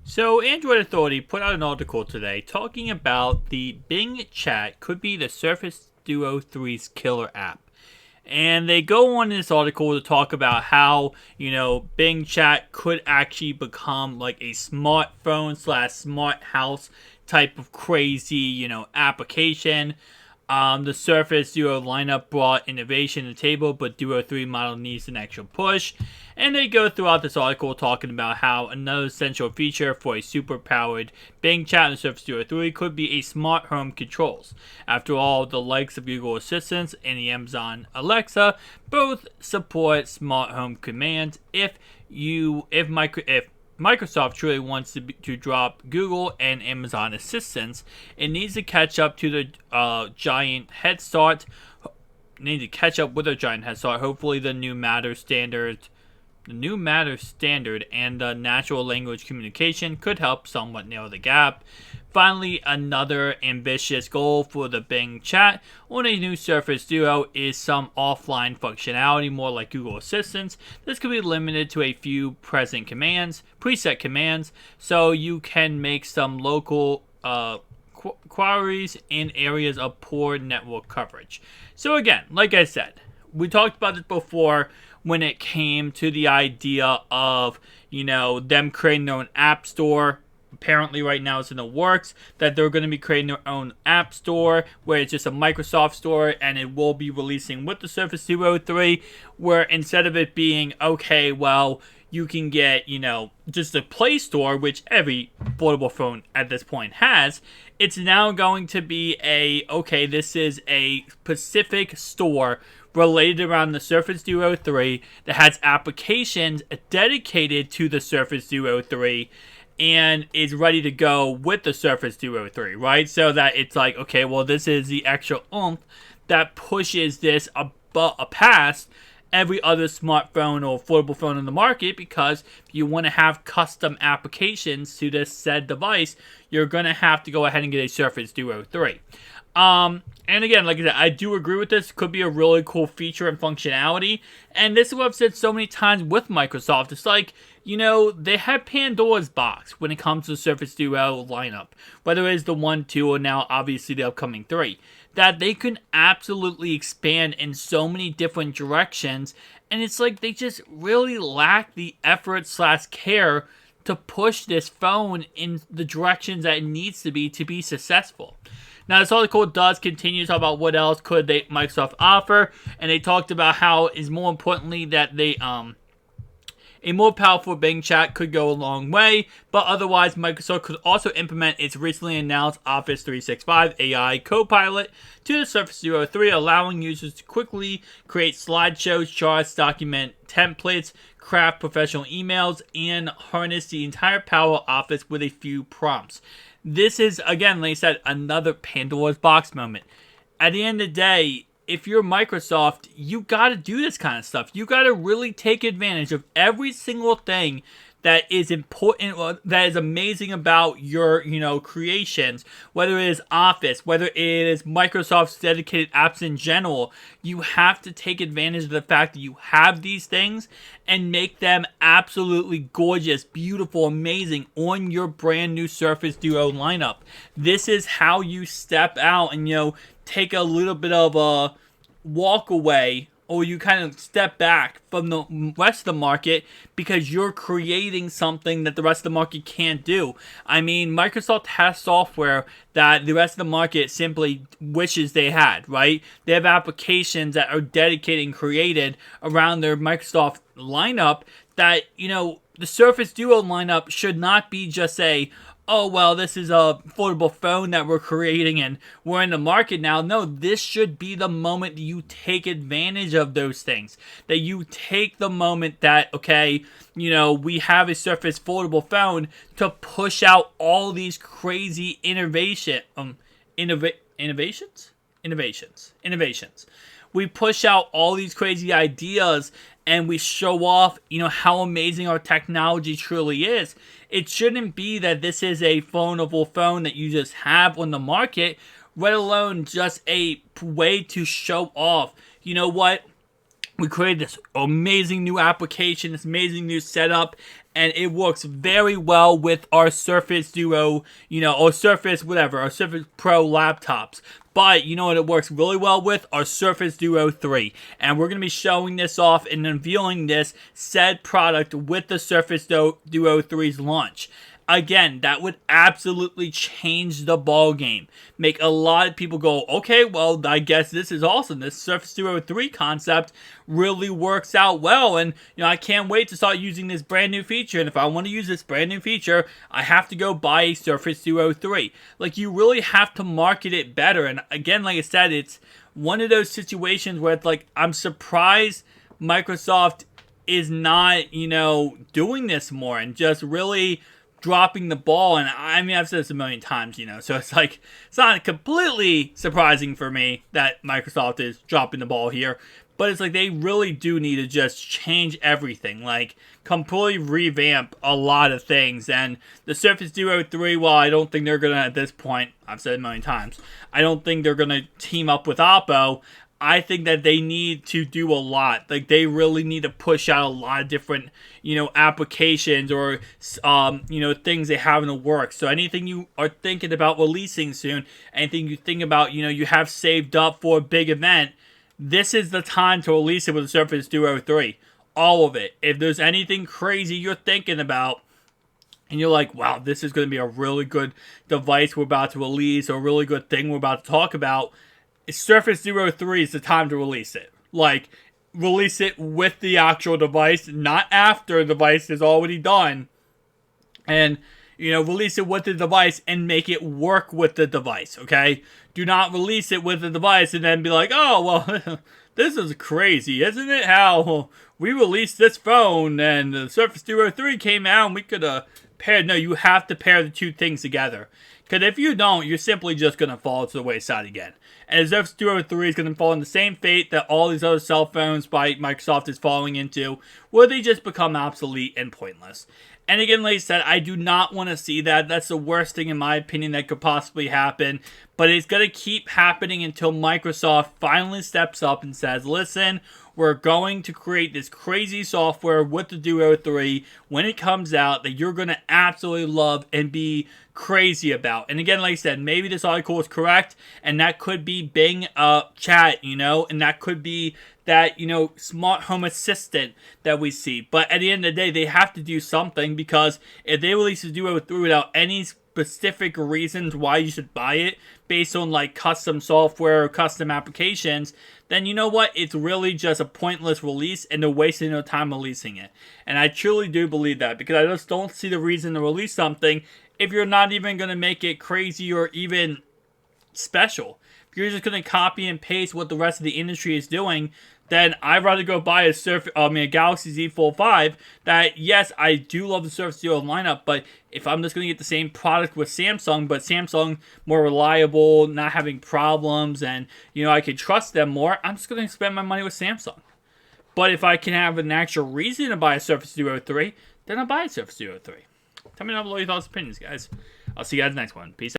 So, Android Authority put out an article today talking about the Bing Chat could be the Surface Duo 3's killer app. And they go on in this article to talk about how, Bing Chat could actually become like a smartphone slash smart house type of crazy, application. The Surface Duo lineup brought innovation to the table, but Duo 3 model needs an extra push. And they go throughout this article talking about how another essential feature for a super-powered Bing Chat on the Surface Duo 3 could be a smart home controls. After all, the likes of Google Assistant and the Amazon Alexa both support smart home commands. If Microsoft truly wants to drop Google and Amazon Assistants, it needs to catch up to the giant head start. Need to catch up with a giant head start. Hopefully, the new Matter standard and the natural language communication could help somewhat narrow the gap. Finally, another ambitious goal for the Bing Chat on a new Surface Duo is some offline functionality, more like Google Assistant. This could be limited to a few preset commands, so you can make some local queries in areas of poor network coverage. So again, like I said, we talked about this before when it came to the idea of, them creating their own app store. Apparently right now it's in the works that they're going to be creating their own app store where it's just a Microsoft store, and it will be releasing with the Surface Duo 3, where instead of it being, okay, well, you can get, just a Play Store, which every portable phone at this point has. It's now going to be this is a specific store related around the Surface Duo 3 that has applications dedicated to the Surface Duo 3 and is ready to go with the Surface Duo 3, right? So that it's like, okay, well, this is the extra oomph that pushes this past every other smartphone or affordable phone on the market, because if you want to have custom applications to this said device, you're going to have to go ahead and get a Surface Duo 3. And again, like I said, I do agree with this. Could be a really cool feature and functionality. And this is what I've said so many times with Microsoft. It's like, they have Pandora's box when it comes to the Surface Duo lineup. Whether it's the 1, 2, or now obviously the upcoming 3. That they can absolutely expand in so many different directions. And it's like they just really lack the effort / care to push this phone in the directions that it needs to be successful. Now, this article does continue to talk about what else could Microsoft offer, and they talked about how is more importantly that a more powerful Bing Chat could go a long way, but otherwise Microsoft could also implement its recently announced Office 365 AI Copilot to the Surface Duo 3, allowing users to quickly create slideshows, charts, document templates, craft professional emails, and harness the entire power of Office with a few prompts. This is, again, like I said, another Pandora's box moment. At the end of the day, if you're Microsoft, you got to do this kind of stuff. You got to really take advantage of every single thing that is important, that is amazing about your, creations. Whether it is Office, whether it is Microsoft's dedicated apps in general, you have to take advantage of the fact that you have these things and make them absolutely gorgeous, beautiful, amazing on your brand new Surface Duo lineup. This is how you step out and, take a little bit of a walk away, or you kind of step back from the rest of the market because you're creating something that the rest of the market can't do. I mean, Microsoft has software that the rest of the market simply wishes they had, right? They have applications that are dedicated and created around their Microsoft lineup that, the Surface Duo lineup should not be just oh, well, this is a affordable phone that we're creating and we're in the market now. No, this should be the moment that you take advantage of those things. That you take the moment that, okay, we have a Surface foldable phone to push out all these crazy innovations. We push out all these crazy ideas and we show off, how amazing our technology truly is. It shouldn't be that this is a phoneable phone that you just have on the market, let alone just a way to show off. You know what? We created this amazing new application, this amazing new setup, and it works very well with our Surface Duo, or Surface whatever, our Surface Pro laptops. But you know what it works really well with? Our Surface Duo 3. And we're going to be showing this off and unveiling this said product with the Surface Duo 3's launch. Again, that would absolutely change the ball game. Make a lot of people go, okay, well, I guess this is awesome. This Surface Duo 3 concept really works out well. And, I can't wait to start using this brand new feature. And if I want to use this brand new feature, I have to go buy a Surface Duo 3. Like, you really have to market it better. And again, like I said, it's one of those situations where it's like, I'm surprised Microsoft is not, doing this more and just really dropping the ball. And I mean, I've said this a million times, so it's like, it's not completely surprising for me that Microsoft is dropping the ball here, but it's like they really do need to just change everything, like completely revamp a lot of things. And the Surface Duo 3, well, I don't think they're gonna, at this point, I've said it a million times, I don't think they're gonna team up with Oppo. I think that they need to do a lot. Like, they really need to push out a lot of different, applications or, things they have in the works. So anything you are thinking about releasing soon, anything you think about, you have saved up for a big event, this is the time to release it with the Surface Duo 3. All of it. If there's anything crazy you're thinking about, and you're like, wow, this is going to be a really good device we're about to release, or a really good thing we're about to talk about, Surface Duo 3 is the time to release it. Like, release it with the actual device, not after the device is already done. And, release it with the device and make it work with the device, okay? Do not release it with the device and then be like, oh, well, this is crazy, isn't it? How we released this phone and the Surface Duo 3 came out and we could pair. No, you have to pair the two things together. Because if you don't, you're simply just going to fall to the wayside again. And the Surface Duo 3 is going to fall in the same fate that all these other cell phones by Microsoft is falling into, where they just become obsolete and pointless. And again, like I said, I do not want to see that. That's the worst thing, in my opinion, that could possibly happen. But it's going to keep happening until Microsoft finally steps up and says, listen, we're going to create this crazy software with the Duo 3 when it comes out that you're going to absolutely love and be crazy about. And again, like I said, maybe this article is correct, and that could be Bing chat, and that could be that, smart home assistant that we see. But at the end of the day, they have to do something, because if they release the Duo 3 without any specific reasons why you should buy it, based on like custom software or custom applications, then you know what? It's really just a pointless release, and they're wasting their time releasing it. And I truly do believe that, because I just don't see the reason to release something if you're not even going to make it crazy or even special. If you're just going to copy and paste what the rest of the industry is doing, then I'd rather go buy a Galaxy Z Fold 5 that, yes, I do love the Surface Duo lineup, but if I'm just going to get the same product with Samsung, but Samsung more reliable, not having problems, and, I can trust them more, I'm just going to spend my money with Samsung. But if I can have an actual reason to buy a Surface Duo 3, then I'll buy a Surface Duo 3. Tell me down below your thoughts and opinions, guys. I'll see you guys in the next one. Peace out.